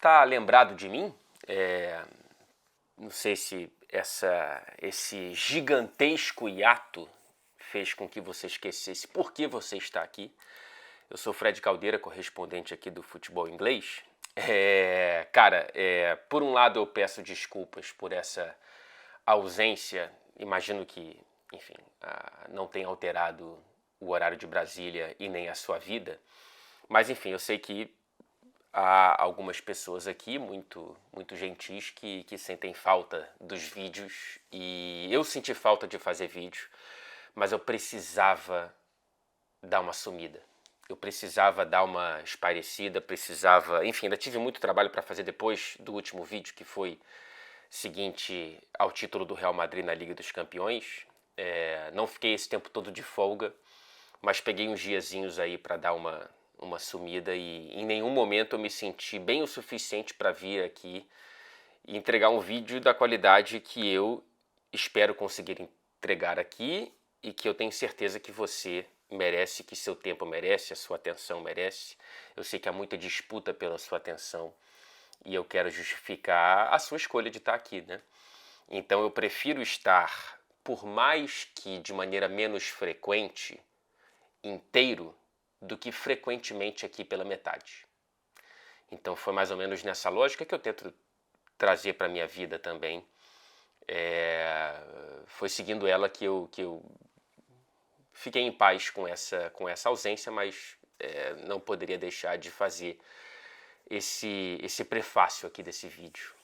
tá lembrado de mim? Não sei se esse gigantesco hiato fez com que você esquecesse por que você está aqui. Eu sou Fred Caldeira, correspondente aqui do Futebol Inglês. Por um lado eu peço desculpas por essa ausência. Imagino que, enfim, não tenha alterado o horário de Brasília e nem a sua vida. Mas, enfim, eu sei que há algumas pessoas aqui muito gentis que sentem falta dos vídeos, e eu senti falta de fazer vídeo, mas eu precisava dar uma sumida. Eu precisava dar uma espairecida, enfim, ainda tive muito trabalho para fazer depois do último vídeo, que foi seguinte ao título do Real Madrid na Liga dos Campeões. Não fiquei esse tempo todo de folga, mas peguei uns diazinhos aí para dar uma sumida, e em nenhum momento eu me senti bem o suficiente para vir aqui e entregar um vídeo da qualidade que eu espero conseguir entregar aqui e que eu tenho certeza que você merece, que seu tempo merece, a sua atenção merece. Eu sei que há muita disputa pela sua atenção e eu quero justificar a sua escolha de estar aqui, né? Então eu prefiro estar, por mais que de maneira menos frequente, inteiro, do que frequentemente aqui pela metade. Então foi mais ou menos nessa lógica que eu tento trazer para a minha vida também. Foi seguindo ela que eu fiquei em paz com essa ausência, mas não poderia deixar de fazer esse prefácio aqui desse vídeo,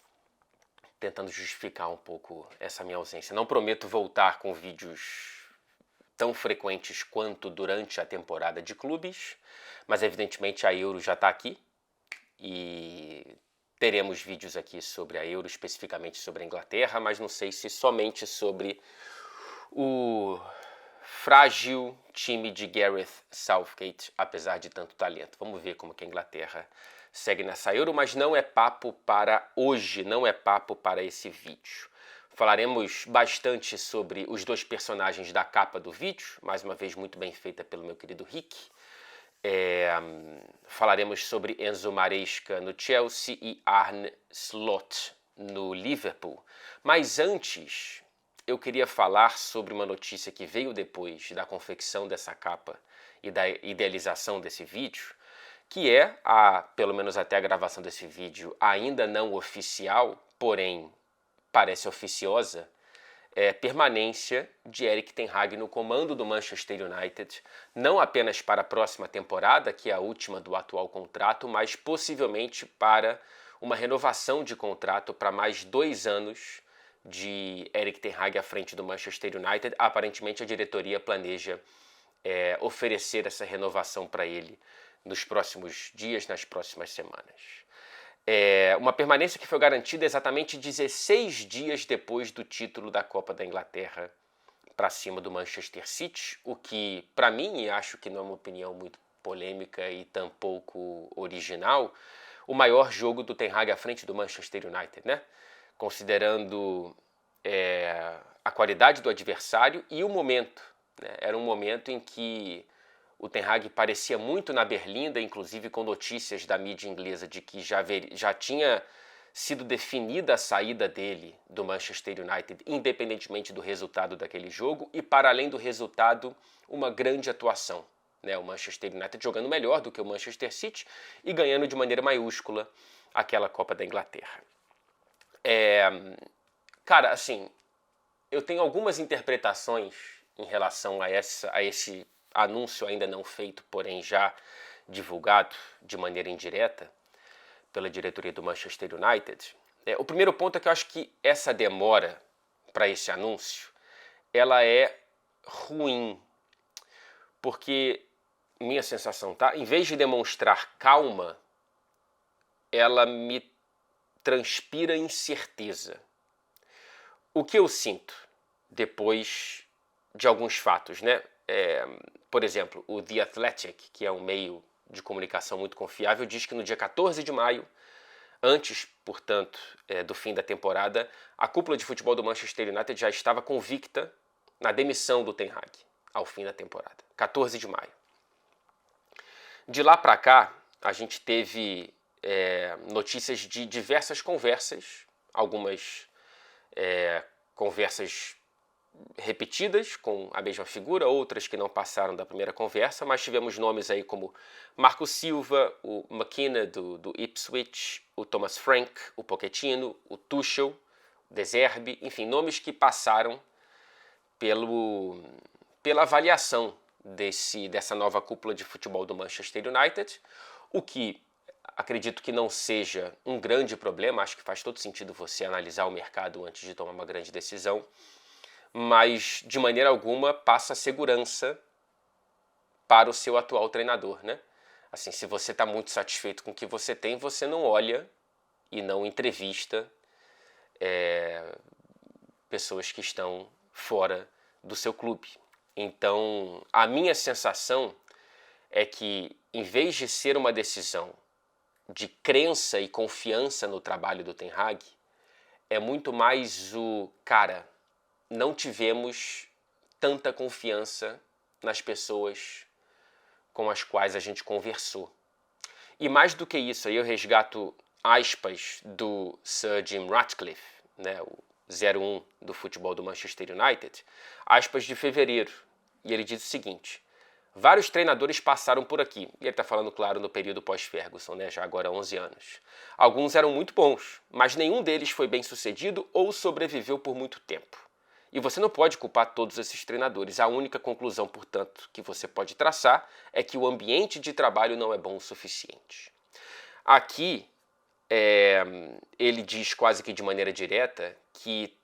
tentando justificar um pouco essa minha ausência. Não prometo voltar com vídeos tão frequentes quanto durante a temporada de clubes, mas evidentemente a Euro já está aqui e teremos vídeos aqui sobre a Euro, especificamente sobre a Inglaterra, mas não sei se somente sobre o frágil time de Gareth Southgate, apesar de tanto talento. Vamos ver como que a Inglaterra segue nessa Euro, mas não é papo para hoje, não é papo para esse vídeo. Falaremos bastante sobre os dois personagens da capa do vídeo, mais uma vez muito bem feita pelo meu querido Rick. Falaremos sobre Enzo Maresca no Chelsea e Arne Slot no Liverpool. Mas antes, eu queria falar sobre uma notícia que veio depois da confecção dessa capa e da idealização desse vídeo, que é, pelo menos até a gravação desse vídeo, ainda não oficial, porém parece oficiosa, permanência de Erik ten Hag no comando do Manchester United, não apenas para a próxima temporada, que é a última do atual contrato, mas possivelmente para uma renovação de contrato para mais 2 anos de Erik ten Hag à frente do Manchester United. Aparentemente a diretoria planeja oferecer essa renovação para ele nos próximos dias, nas próximas semanas. Uma permanência que foi garantida exatamente 16 dias depois do título da Copa da Inglaterra para cima do Manchester City, o que, para mim, e acho que não é uma opinião muito polêmica e tampouco original, o maior jogo do Ten Hag à frente do Manchester United, né? Considerando a qualidade do adversário e o momento, né? Era um momento em que o Ten Hag parecia muito na berlinda, inclusive com notícias da mídia inglesa de que já tinha sido definida a saída dele do Manchester United, independentemente do resultado daquele jogo, e para além do resultado, uma grande atuação, né? O Manchester United jogando melhor do que o Manchester City e ganhando de maneira maiúscula aquela Copa da Inglaterra. Cara, assim, eu tenho algumas interpretações em relação a esse anúncio ainda não feito, porém já divulgado de maneira indireta pela diretoria do Manchester United. O primeiro ponto é que eu acho que essa demora para esse anúncio, ela é ruim, porque minha sensação, tá? Em vez de demonstrar calma, ela me transpira incerteza. O que eu sinto depois de alguns fatos, né? Por exemplo, o The Athletic, que é um meio de comunicação muito confiável, diz que no dia 14 de maio, antes, portanto, do fim da temporada, a cúpula de futebol do Manchester United já estava convicta na demissão do Ten Hag ao fim da temporada. 14 de maio. De lá para cá, a gente teve notícias de diversas conversas, algumas conversas repetidas com a mesma figura, outras que não passaram da primeira conversa, mas tivemos nomes aí como Marco Silva, o McKenna do Ipswich, o Thomas Frank, o Pochettino, o Tuchel, o De Zerbi, enfim, nomes que passaram pela avaliação dessa nova cúpula de futebol do Manchester United, o que acredito que não seja um grande problema, acho que faz todo sentido você analisar o mercado antes de tomar uma grande decisão, mas de maneira alguma passa segurança para o seu atual treinador, né? Assim, se você está muito satisfeito com o que você tem, você não olha e não entrevista pessoas que estão fora do seu clube. Então, a minha sensação é que, em vez de ser uma decisão de crença e confiança no trabalho do Ten Hag, é muito mais cara, não tivemos tanta confiança nas pessoas com as quais a gente conversou. E mais do que isso, aí eu resgato aspas do Sir Jim Ratcliffe, né, o 01 do futebol do Manchester United, aspas de fevereiro, e ele diz o seguinte: vários treinadores passaram por aqui, e ele está falando, claro, no período pós-Ferguson, né, já agora há 11 anos. Alguns eram muito bons, mas nenhum deles foi bem sucedido ou sobreviveu por muito tempo. E você não pode culpar todos esses treinadores. A única conclusão, portanto, que você pode traçar é que o ambiente de trabalho não é bom o suficiente. Aqui, ele diz quase que de maneira direta que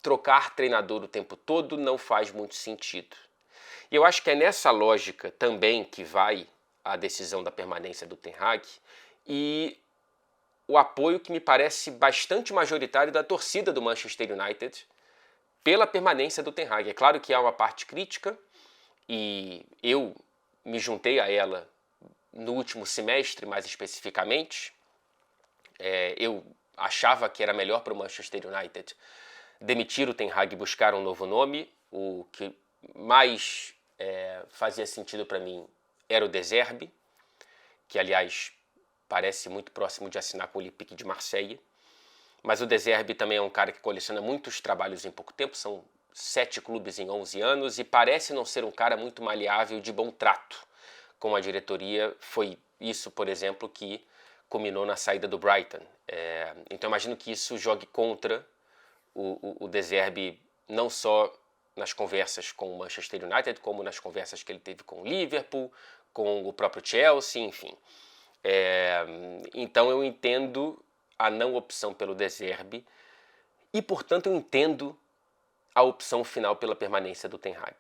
trocar treinador o tempo todo não faz muito sentido. E eu acho que é nessa lógica também que vai a decisão da permanência do Ten Hag e o apoio que me parece bastante majoritário da torcida do Manchester United pela permanência do Ten Hag. É claro que há uma parte crítica e eu me juntei a ela no último semestre, mais especificamente. Eu achava que era melhor para o Manchester United demitir o Ten Hag e buscar um novo nome. O que mais fazia sentido para mim era o De Zerbi, que aliás parece muito próximo de assinar com o Olympique de Marseille. Mas o De Zerbi também é um cara que coleciona muitos trabalhos em pouco tempo, são 7 clubes em 11 anos, e parece não ser um cara muito maleável de bom trato com a diretoria. Foi isso, por exemplo, que culminou na saída do Brighton. Então imagino que isso jogue contra o De Zerbi, não só nas conversas com o Manchester United, como nas conversas que ele teve com o Liverpool, com o próprio Chelsea, enfim. Então eu entendo a não opção pelo De Zerbi e, portanto, eu entendo a opção final pela permanência do Ten Hag.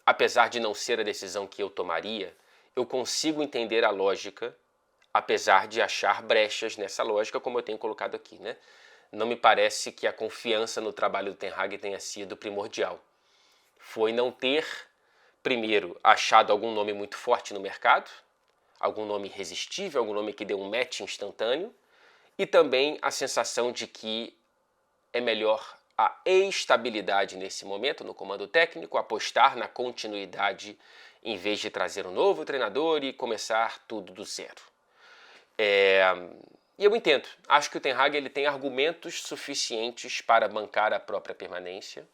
Apesar de não ser a decisão que eu tomaria, eu consigo entender a lógica, apesar de achar brechas nessa lógica, como eu tenho colocado aqui, né? Não me parece que a confiança no trabalho do Ten Hag tenha sido primordial. Foi não ter, primeiro, achado algum nome muito forte no mercado, algum nome irresistível, algum nome que dê um match instantâneo, e também a sensação de que é melhor a estabilidade nesse momento no comando técnico, apostar na continuidade em vez de trazer um novo treinador e começar tudo do zero. E eu entendo, acho que o Ten Hag ele tem argumentos suficientes para bancar a própria permanência.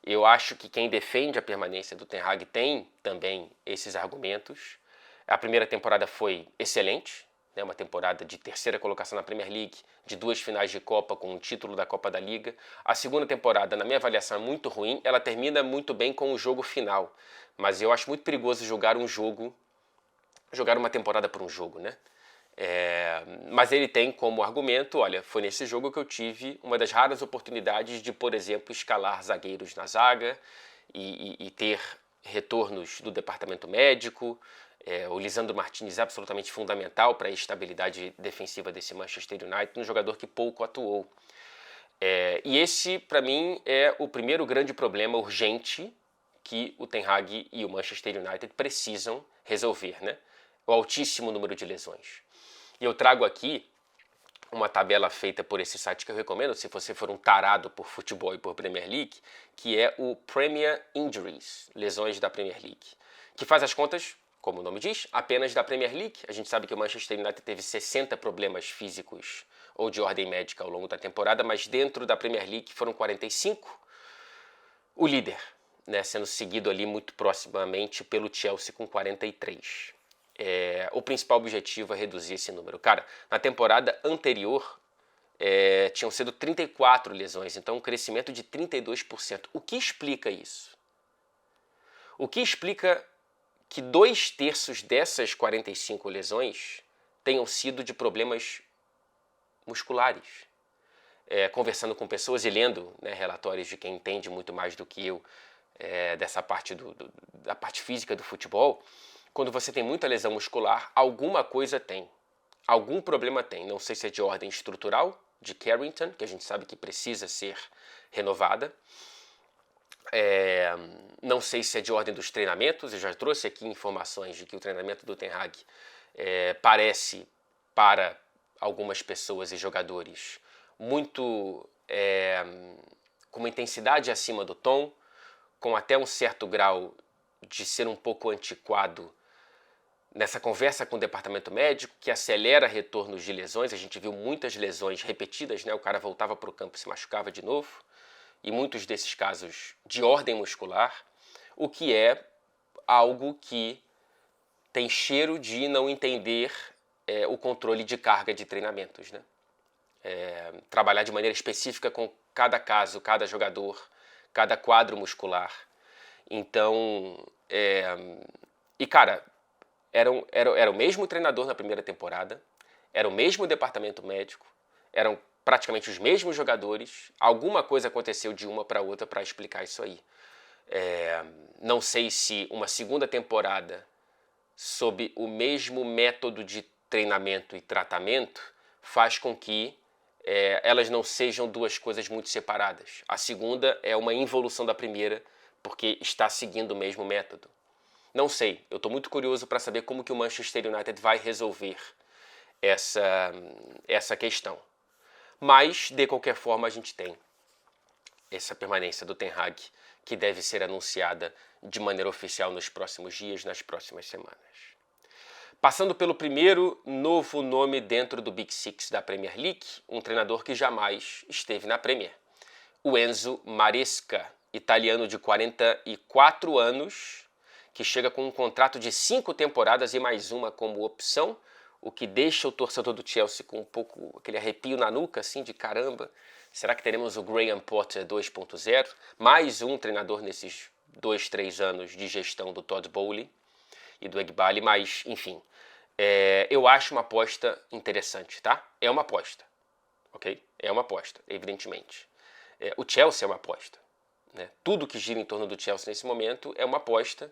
Eu acho que quem defende a permanência do Ten Hag tem também esses argumentos. A primeira temporada foi excelente, né, uma temporada de terceira colocação na Premier League, de 2 finais de Copa com um título da Copa da Liga. A segunda temporada, na minha avaliação, é muito ruim. Ela termina muito bem com o jogo final, mas eu acho muito perigoso jogar uma temporada por um jogo, né? Mas ele tem como argumento, olha, foi nesse jogo que eu tive uma das raras oportunidades de, por exemplo, escalar zagueiros na zaga e ter retornos do departamento médico. O Lisandro Martinez é absolutamente fundamental para a estabilidade defensiva desse Manchester United, um jogador que pouco atuou. E esse, para mim, é o primeiro grande problema urgente que o Ten Hag e o Manchester United precisam resolver, né? O altíssimo número de lesões. E eu trago aqui uma tabela feita por esse site que eu recomendo, se você for um tarado por futebol e por Premier League, que é o Premier Injuries, lesões da Premier League, que faz as contas como o nome diz, apenas da Premier League. A gente sabe que o Manchester United teve 60 problemas físicos ou de ordem médica ao longo da temporada, mas dentro da Premier League foram 45. O líder, né, sendo seguido ali muito proximamente pelo Chelsea com 43. O principal objetivo é reduzir esse número. Cara, na temporada anterior tinham sido 34 lesões, então um crescimento de 32%. O que explica isso? O que explica que 2/3 dessas 45 lesões tenham sido de problemas musculares? Conversando com pessoas e lendo, né, relatórios de quem entende muito mais do que eu dessa parte da parte física do futebol, quando você tem muita lesão muscular, alguma coisa tem, algum problema tem. Não sei se é de ordem estrutural, de Carrington, que a gente sabe que precisa ser renovada. Não sei se é de ordem dos treinamentos. Eu já trouxe aqui informações de que o treinamento do Ten Hag parece, para algumas pessoas e jogadores, muito com uma intensidade acima do tom, com até um certo grau de ser um pouco antiquado nessa conversa com o departamento médico, que acelera retornos de lesões. A gente viu muitas lesões repetidas, né? O cara voltava para o campo e se machucava de novo, e muitos desses casos de ordem muscular, o que é algo que tem cheiro de não entender o controle de carga de treinamentos, né? Trabalhar de maneira específica com cada caso, cada jogador, cada quadro muscular. Então, cara, era o mesmo treinador na primeira temporada, era o mesmo departamento médico, eram praticamente os mesmos jogadores. Alguma coisa aconteceu de uma para outra para explicar isso aí. Não sei se uma segunda temporada sob o mesmo método de treinamento e tratamento faz com que elas não sejam duas coisas muito separadas. A segunda é uma involução da primeira, porque está seguindo o mesmo método. Não sei, eu estou muito curioso para saber como que o Manchester United vai resolver essa questão. Mas, de qualquer forma, a gente tem essa permanência do Ten Hag, que deve ser anunciada de maneira oficial nos próximos dias, nas próximas semanas. Passando pelo primeiro novo nome dentro do Big Six da Premier League, um treinador que jamais esteve na Premier. O Enzo Maresca, italiano de 44 anos, que chega com um contrato de 5 temporadas e mais uma como opção, o que deixa o torcedor do Chelsea com um pouco aquele arrepio na nuca, assim, de caramba. Será que teremos o Graham Potter 2.0? Mais um treinador nesses 2-3 anos de gestão do Todd Bowley e do Eghbali, mas, enfim, eu acho uma aposta interessante, tá? É uma aposta, ok? É uma aposta, evidentemente. O Chelsea é uma aposta, né? Tudo que gira em torno do Chelsea nesse momento é uma aposta,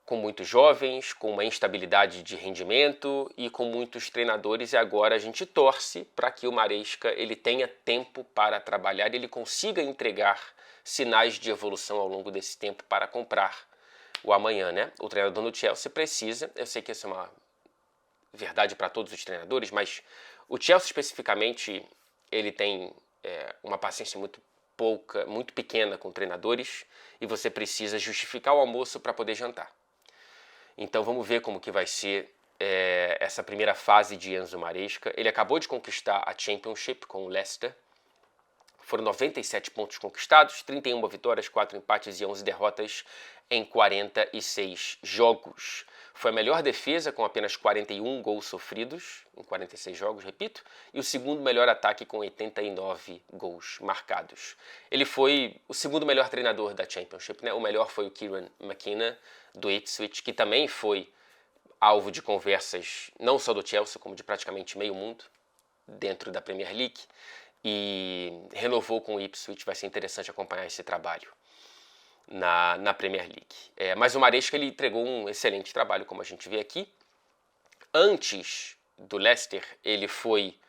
com muitos jovens, com uma instabilidade de rendimento e com muitos treinadores, e agora a gente torce para que o Maresca ele tenha tempo para trabalhar e ele consiga entregar sinais de evolução ao longo desse tempo para comprar o amanhã, né? O treinador do Chelsea precisa, eu sei que isso é uma verdade para todos os treinadores, mas o Chelsea especificamente, ele tem uma paciência muito pequena com treinadores, e você precisa justificar o almoço para poder jantar. Então vamos ver como que vai ser essa primeira fase de Enzo Maresca. Ele acabou de conquistar a Championship com o Leicester. Foram 97 pontos conquistados, 31 vitórias, 4 empates e 11 derrotas em 46 jogos. Foi a melhor defesa, com apenas 41 gols sofridos em 46 jogos, repito, e o segundo melhor ataque, com 89 gols marcados. Ele foi o segundo melhor treinador da Championship, né? O melhor foi o Kieran McKenna, do Ipswich, que também foi alvo de conversas não só do Chelsea, como de praticamente meio mundo dentro da Premier League, e renovou com o Ipswich. Vai ser interessante acompanhar esse trabalho na Premier League. Mas o Maresca ele entregou um excelente trabalho, como a gente vê aqui. Antes do Leicester, ele foi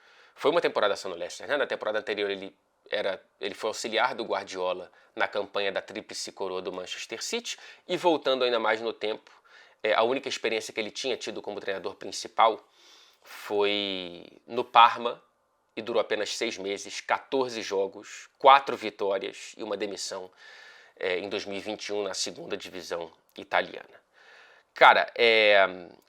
uma temporada só no Leicester, né? Na temporada anterior ele foi auxiliar do Guardiola na campanha da tríplice coroa do Manchester City, e voltando ainda mais no tempo, a única experiência que ele tinha tido como treinador principal foi no Parma, e durou apenas 6 meses, 14 jogos, 4 vitórias e uma demissão em 2021 na segunda divisão italiana. Cara,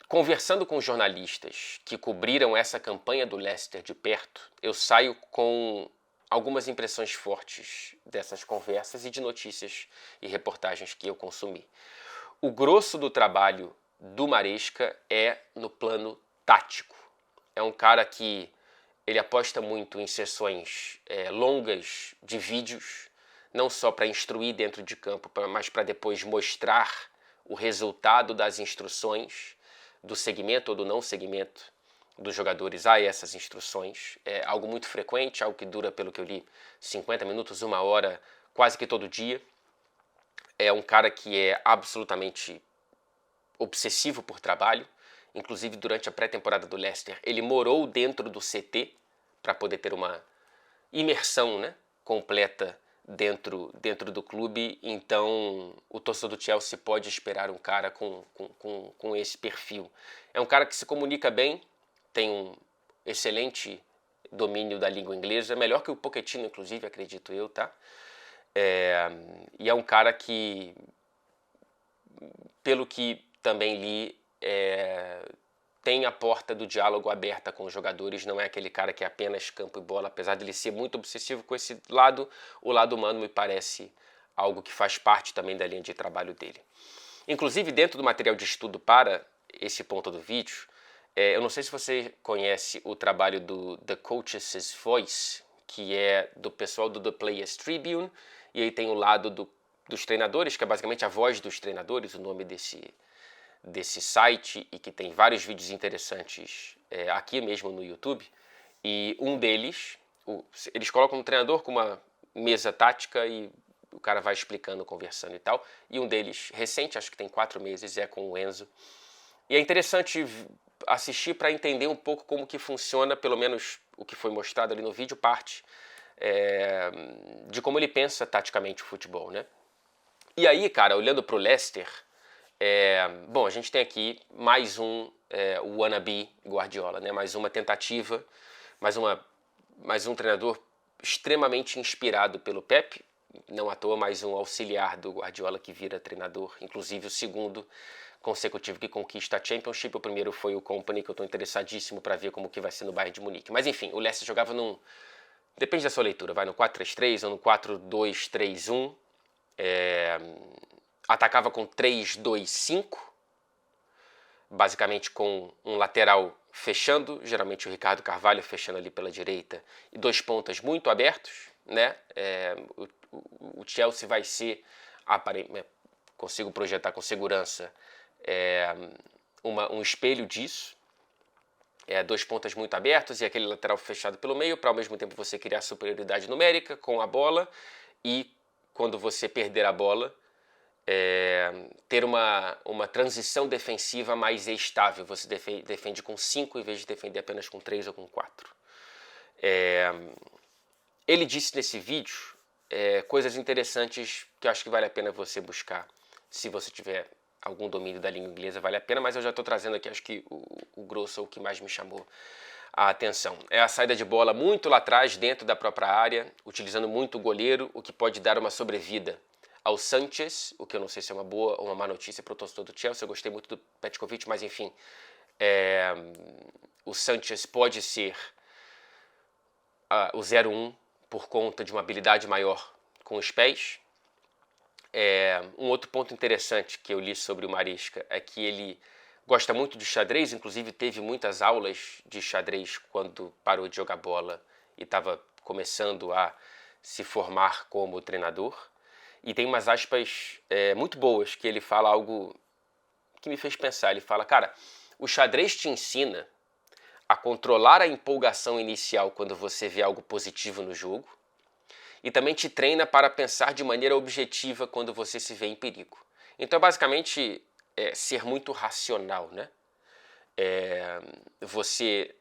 conversando com jornalistas que cobriram essa campanha do Leicester de perto, eu saio com algumas impressões fortes dessas conversas e de notícias e reportagens que eu consumi. O grosso do trabalho do Maresca é no plano tático. É um cara que ele aposta muito em sessões longas de vídeos, não só para instruir dentro de campo, mas para depois mostrar o resultado das instruções, do segmento ou do não segmento dos jogadores a essas instruções. É algo muito frequente, algo que dura, pelo que eu li, 50 minutos, 1 hora, quase que todo dia. É um cara que é absolutamente obsessivo por trabalho. Inclusive, durante a pré-temporada do Leicester, ele morou dentro do CT para poder ter uma imersão, né, completa dentro do clube. Então, o torcedor do Chelsea pode esperar um cara com esse perfil. É um cara que se comunica bem, tem um excelente domínio da língua inglesa, melhor que o Pochettino, inclusive, acredito eu, tá? E é um cara que, pelo que também li, tem a porta do diálogo aberta com os jogadores, não é aquele cara que é apenas campo e bola, apesar de ele ser muito obsessivo com esse lado, o lado humano me parece algo que faz parte também da linha de trabalho dele. Inclusive, dentro do material de estudo para esse ponto do vídeo, eu não sei se você conhece o trabalho do The Coach's Voice, que é do pessoal do The Players Tribune, e aí tem o lado dos treinadores, que é basicamente a voz dos treinadores, o nome desse site, e que tem vários vídeos interessantes aqui mesmo no YouTube. E um deles, eles colocam um treinador com uma mesa tática e o cara vai explicando, conversando e tal. E um deles, recente, acho que tem 4 meses, é com o Enzo. E é interessante assistir para entender um pouco como que funciona, pelo menos o que foi mostrado ali no vídeo, parte de como ele pensa taticamente o futebol, né? E aí, cara, olhando para o Leicester, bom, a gente tem aqui mais um wannabe Guardiola, né? Mais uma tentativa, mais um treinador extremamente inspirado pelo Pep, não à toa mais um auxiliar do Guardiola que vira treinador, inclusive o segundo consecutivo que conquista a Championship. O primeiro foi o Kompany, que eu estou interessadíssimo para ver como que vai ser no Bayern de Munique. Mas enfim, o Leicester jogava depende da sua leitura, vai no 4-3-3 ou no 4-2-3-1, atacava com 3-2-5, basicamente com um lateral fechando, geralmente o Ricardo Carvalho fechando ali pela direita, e 2 pontas muito abertos, né? O Chelsea vai ser, consigo projetar com segurança, um espelho disso. 2 pontas muito abertos e aquele lateral fechado pelo meio, para ao mesmo tempo você criar superioridade numérica com a bola e, quando você perder a bola, ter uma transição defensiva mais estável. Você defende com 5 em vez de defender apenas com 3 ou com 4. Ele disse nesse vídeo coisas interessantes que eu acho que vale a pena você buscar. Se você tiver algum domínio da língua inglesa, vale a pena, mas eu já estou trazendo aqui, acho que o grosso é o que mais me chamou a atenção. É a saída de bola muito lá atrás, dentro da própria área, utilizando muito o goleiro, o que pode dar uma sobrevida ao Sanchez, o que eu não sei se é uma boa ou uma má notícia para o torcedor do Chelsea. Eu gostei muito do Petkovic, mas enfim, o Sanchez pode ser o 0-1 por conta de uma habilidade maior com os pés. Um outro ponto interessante que eu li sobre o Maresca é que ele gosta muito de xadrez, inclusive teve muitas aulas de xadrez quando parou de jogar bola e estava começando a se formar como treinador. E tem umas aspas muito boas que ele fala algo que me fez pensar. Ele fala, cara, o xadrez te ensina a controlar a empolgação inicial quando você vê algo positivo no jogo, e também te treina para pensar de maneira objetiva quando você se vê em perigo. Então, basicamente, ser muito racional, né? Você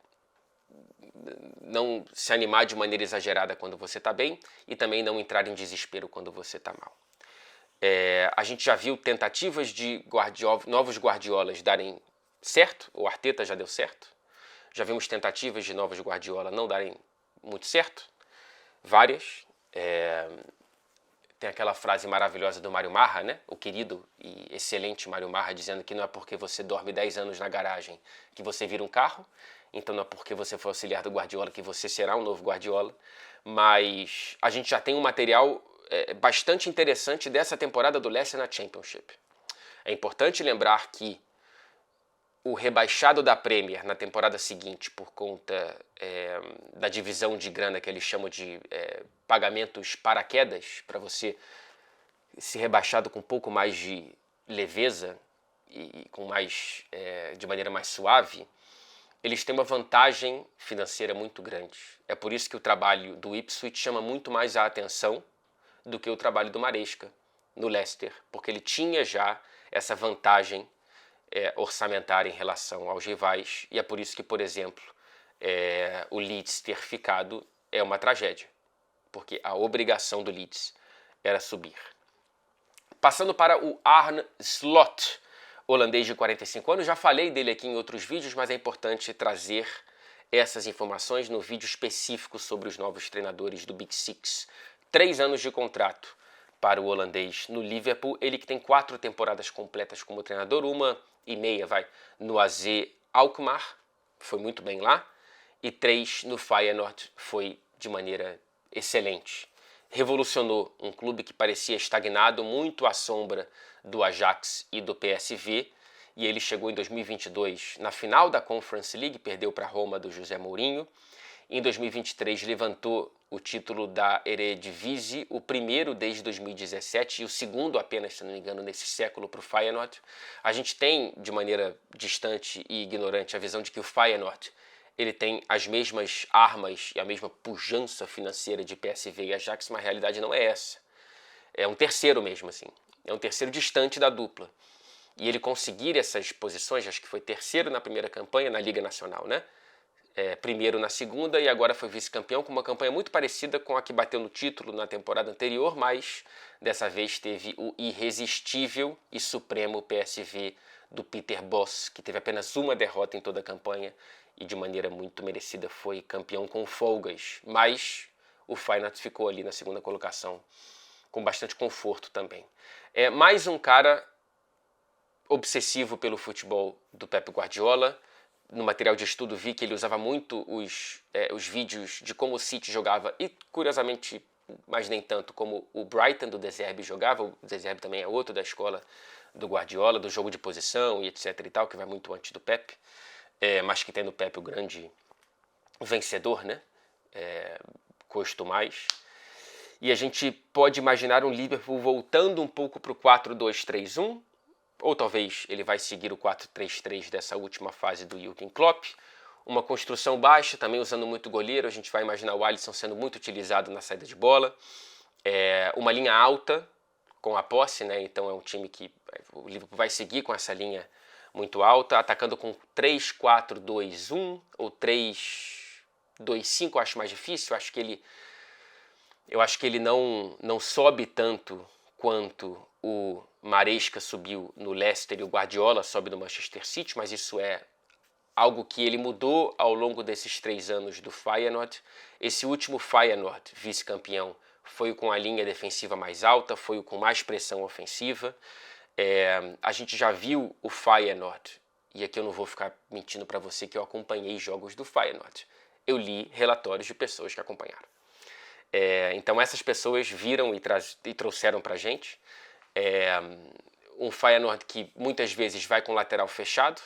não se animar de maneira exagerada quando você está bem e também não entrar em desespero quando você está mal. A gente já viu tentativas de novos Guardiolas darem certo, o Arteta já deu certo. Já vimos tentativas de novos Guardiola não darem muito certo, várias. tem aquela frase maravilhosa do Mário Marra, né? O querido e excelente Mário Marra, dizendo que não é porque você dorme 10 anos na garagem que você vira um carro, então não é porque você for auxiliar do Guardiola que você será um novo Guardiola, mas a gente já tem um material bastante interessante dessa temporada do Leicester na Championship. É importante lembrar que o rebaixado da Premier na temporada seguinte, por conta da divisão de grana que eles chamam de pagamentos paraquedas, para você ser rebaixado com um pouco mais de leveza e com mais, de maneira mais suave, eles têm uma vantagem financeira muito grande. É por isso que o trabalho do Ipswich chama muito mais a atenção do que o trabalho do Maresca no Leicester, porque ele tinha já essa vantagem orçamentária em relação aos rivais, e é por isso que, por exemplo, o Leeds ter ficado é uma tragédia, porque a obrigação do Leeds era subir. Passando para o Arne Slot, holandês de 45 anos, já falei dele aqui em outros vídeos, mas é importante trazer essas informações no vídeo específico sobre os novos treinadores do Big Six. 3 anos de contrato para o holandês no Liverpool, ele que tem 4 temporadas completas como treinador, 1,5 no AZ Alkmaar, foi muito bem lá, e 3 no Feyenoord, foi de maneira excelente. Revolucionou um clube que parecia estagnado, muito à sombra do Ajax e do PSV, e ele chegou em 2022 na final da Conference League, perdeu para Roma do José Mourinho. Em 2023 levantou o título da Eredivisie, o primeiro desde 2017 e o segundo apenas, se não me engano, nesse século para o Feyenoord. A gente tem, de maneira distante e ignorante, a visão de que o Feyenoord ele tem as mesmas armas e a mesma pujança financeira de PSV e Ajax, mas a realidade não é essa. É um terceiro mesmo, assim. É um terceiro distante da dupla. E ele conseguir essas posições, acho que foi terceiro na primeira campanha na Liga Nacional, né? Primeiro na segunda e agora foi vice-campeão com uma campanha muito parecida com a que bateu no título na temporada anterior, mas dessa vez teve o irresistível e supremo PSV do Peter Bosz, que teve apenas uma derrota em toda a campanha e de maneira muito merecida foi campeão com folgas, mas o Feyenoord ficou ali na segunda colocação com bastante conforto também. É mais um cara obsessivo pelo futebol do Pep Guardiola. No material de estudo vi que ele usava muito os vídeos de como o City jogava e, curiosamente, mas nem tanto, como o Brighton do De Zerbi jogava. O De Zerbi também é outro da escola do Guardiola, do jogo de posição e etc e tal, que vai muito antes do Pep, mas que tem no Pep o grande vencedor, né? Custo mais. E a gente pode imaginar um Liverpool voltando um pouco para o 4-2-3-1, ou talvez ele vai seguir o 4-3-3 dessa última fase do Jürgen Klopp. Uma construção baixa, também usando muito goleiro. A gente vai imaginar o Alisson sendo muito utilizado na saída de bola. Uma linha alta com a posse, né? Então é um time que o Liverpool vai seguir com essa linha muito alta, atacando com 3-4-2-1 ou 3-2-5, acho mais difícil. Eu acho que ele não sobe tanto quanto o Maresca subiu no Leicester e o Guardiola sobe no Manchester City, mas isso é algo que ele mudou ao longo desses 3 anos do Feyenoord. Esse último Feyenoord, vice-campeão, foi o com a linha defensiva mais alta, foi o com mais pressão ofensiva. A gente já viu o Feyenoord, e aqui eu não vou ficar mentindo para você que eu acompanhei jogos do Feyenoord. Eu li relatórios de pessoas que acompanharam. Então essas pessoas viram e trouxeram para a gente um Feyenoord que muitas vezes vai com o lateral fechado,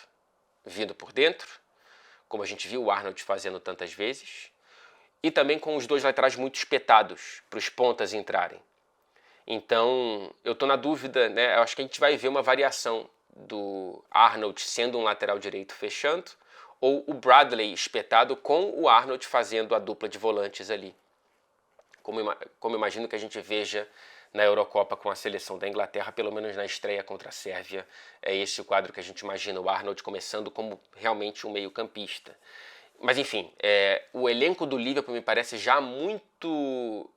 vindo por dentro, como a gente viu o Arnold fazendo tantas vezes, e também com os 2 laterais muito espetados para os pontas entrarem. Então eu estou na dúvida, né? Eu acho que a gente vai ver uma variação do Arnold sendo um lateral direito fechando, ou o Bradley espetado com o Arnold fazendo a dupla de volantes ali. Como imagino que a gente veja na Eurocopa com a seleção da Inglaterra, pelo menos na estreia contra a Sérvia. É esse o quadro que a gente imagina, o Arnold começando como realmente um meio-campista. Mas enfim, o elenco do Liverpool me parece já muito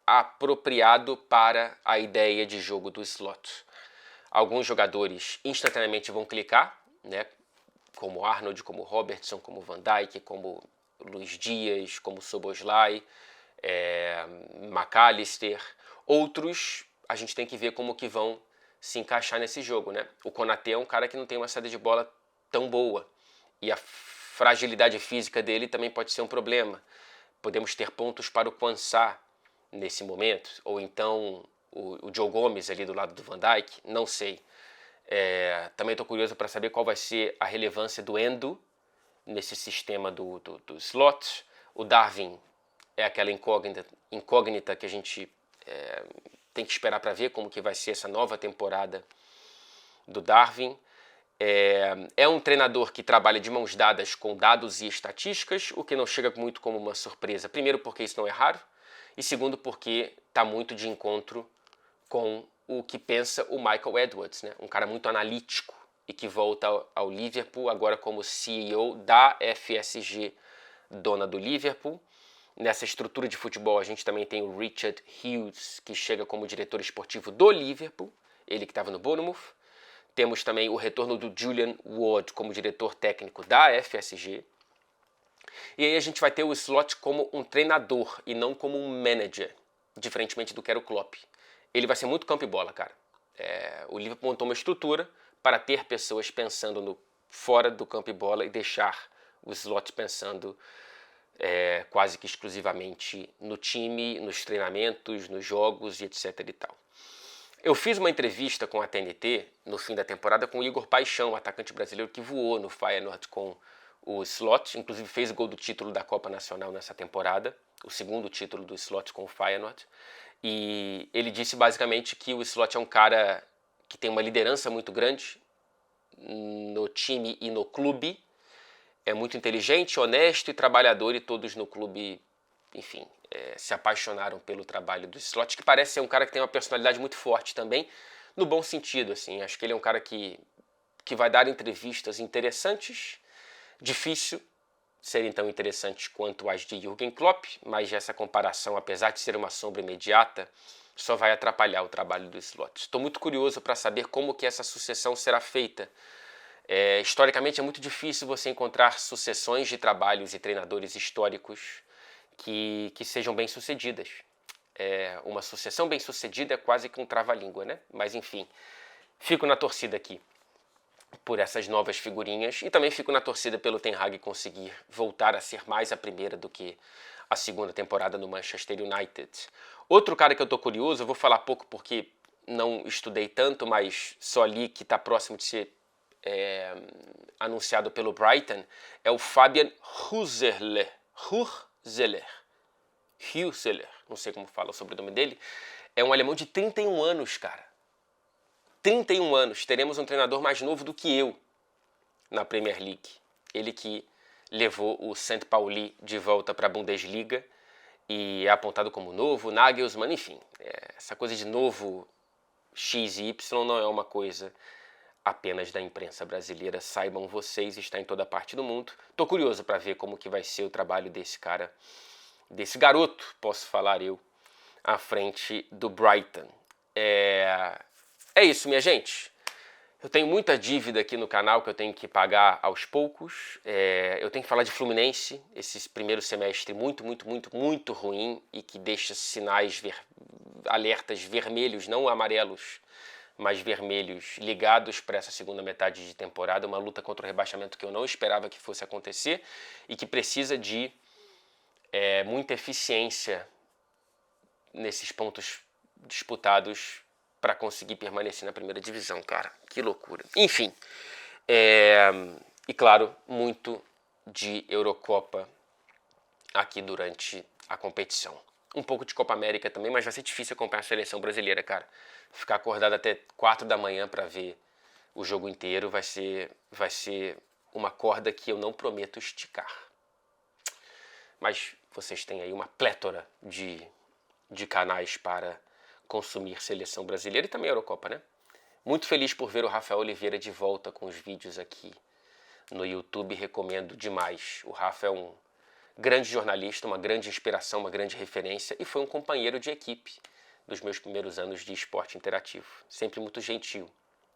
apropriado para a ideia de jogo do Slot. Alguns jogadores instantaneamente vão clicar, né? Como Arnold, como Robertson, como Van Dijk, como Luis Dias, como Szoboszlai, McAllister. Outros, a gente tem que ver como que vão se encaixar nesse jogo, né? O Konaté é um cara que não tem uma saída de bola tão boa. E a fragilidade física dele também pode ser um problema. Podemos ter pontos para o Quansah nesse momento. Ou então o Joe Gomes ali do lado do Van Dijk. Não sei. Também estou curioso para saber qual vai ser a relevância do Endo nesse sistema do slot. O Darwin é aquela incógnita que a gente tem que esperar para ver como que vai ser essa nova temporada do Darwin. É um treinador que trabalha de mãos dadas com dados e estatísticas, o que não chega muito como uma surpresa. Primeiro, porque isso não é raro, e segundo, porque está muito de encontro com o que pensa o Michael Edwards, né? Um cara muito analítico e que volta ao Liverpool agora como CEO da FSG, dona do Liverpool. Nessa estrutura de futebol, a gente também tem o Richard Hughes, que chega como diretor esportivo do Liverpool, ele que estava no Bournemouth. Temos também o retorno do Julian Ward como diretor técnico da FSG. E aí a gente vai ter o Slot como um treinador e não como um manager, diferentemente do que era o Klopp. Ele vai ser muito campo e bola, cara. O Liverpool montou uma estrutura para ter pessoas pensando fora do campo e bola e deixar o Slot pensando quase que exclusivamente no time, nos treinamentos, nos jogos e etc e tal. Eu fiz uma entrevista com a TNT no fim da temporada com o Igor Paixão, atacante brasileiro que voou no Feyenoord com o Slot, inclusive fez o gol do título da Copa Nacional nessa temporada, o segundo título do Slot com o Feyenoord. E ele disse basicamente que o Slot é um cara que tem uma liderança muito grande no time e no clube, é muito inteligente, honesto e trabalhador, e todos no clube, enfim, se apaixonaram pelo trabalho do Slot, que parece ser um cara que tem uma personalidade muito forte também, no bom sentido, assim. Acho que ele é um cara que vai dar entrevistas interessantes, difícil serem tão interessantes quanto as de Jürgen Klopp, mas essa comparação, apesar de ser uma sombra imediata, só vai atrapalhar o trabalho do Slot. Estou muito curioso para saber como que essa sucessão será feita. Historicamente é muito difícil você encontrar sucessões de trabalhos e treinadores históricos que sejam bem-sucedidas. Uma sucessão bem-sucedida é quase que um trava-língua, né? Mas enfim, fico na torcida aqui por essas novas figurinhas e também fico na torcida pelo Ten Hag conseguir voltar a ser mais a primeira do que a segunda temporada no Manchester United. Outro cara que eu tô curioso, eu vou falar pouco porque não estudei tanto, mas só li que está próximo de ser anunciado pelo Brighton, é o Fabian Hüseler, não sei como fala o sobrenome dele, é um alemão de 31 anos, cara. 31 anos, teremos um treinador mais novo do que eu na Premier League. Ele que levou o St. Pauli de volta para a Bundesliga e é apontado como novo, Nagelsmann, enfim. Essa coisa de novo X e Y não é uma coisa apenas da imprensa brasileira, saibam vocês, está em toda parte do mundo. Estou curioso para ver como que vai ser o trabalho desse cara, desse garoto, posso falar eu, à frente do Brighton. É isso, minha gente. Eu tenho muita dívida aqui no canal que eu tenho que pagar aos poucos. Eu tenho que falar de Fluminense, esse primeiro semestre muito, muito, muito, muito ruim e que deixa sinais, alertas vermelhos, não amarelos, mas vermelhos ligados para essa segunda metade de temporada, uma luta contra o rebaixamento que eu não esperava que fosse acontecer e que precisa de muita eficiência nesses pontos disputados para conseguir permanecer na primeira divisão, cara. Que loucura. Enfim, e claro, muito de Eurocopa aqui durante a competição. Um pouco de Copa América também, mas vai ser difícil acompanhar a seleção brasileira, cara. Ficar acordado até 4 da manhã para ver o jogo inteiro vai ser uma corda que eu não prometo esticar. Mas vocês têm aí uma plétora de canais para consumir seleção brasileira e também a Eurocopa, né? Muito feliz por ver o Rafael Oliveira de volta com os vídeos aqui no YouTube, recomendo demais. O Rafa é um grande jornalista, uma grande inspiração, uma grande referência e foi um companheiro de equipe dos meus primeiros anos de esporte interativo. Sempre muito gentil,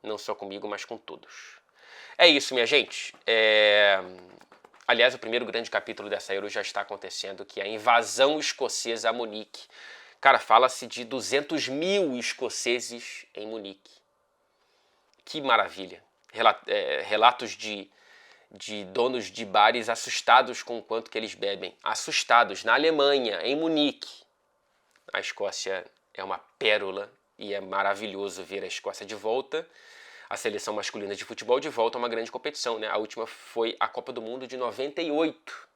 não só comigo, mas com todos. É isso, minha gente. Aliás, o primeiro grande capítulo dessa Euro já está acontecendo, que é a invasão escocesa a Munique. Cara, fala-se de 200 mil escoceses em Munique. Que maravilha. Relatos de donos de bares assustados com o quanto que eles bebem. Assustados. Na Alemanha, em Munique. A Escócia é uma pérola e é maravilhoso ver a Escócia de volta. A seleção masculina de futebol de volta a uma grande competição, né? A última foi a Copa do Mundo de 98.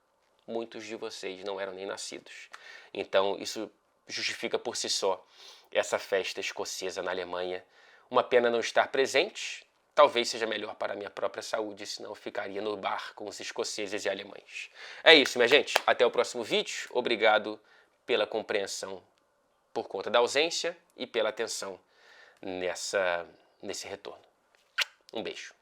Muitos de vocês não eram nem nascidos. Então isso justifica por si só essa festa escocesa na Alemanha. Uma pena não estar presente. Talvez seja melhor para a minha própria saúde, senão eu ficaria no bar com os escoceses e alemães. É isso, minha gente. Até o próximo vídeo. Obrigado pela compreensão por conta da ausência e pela atenção nesse retorno. Um beijo.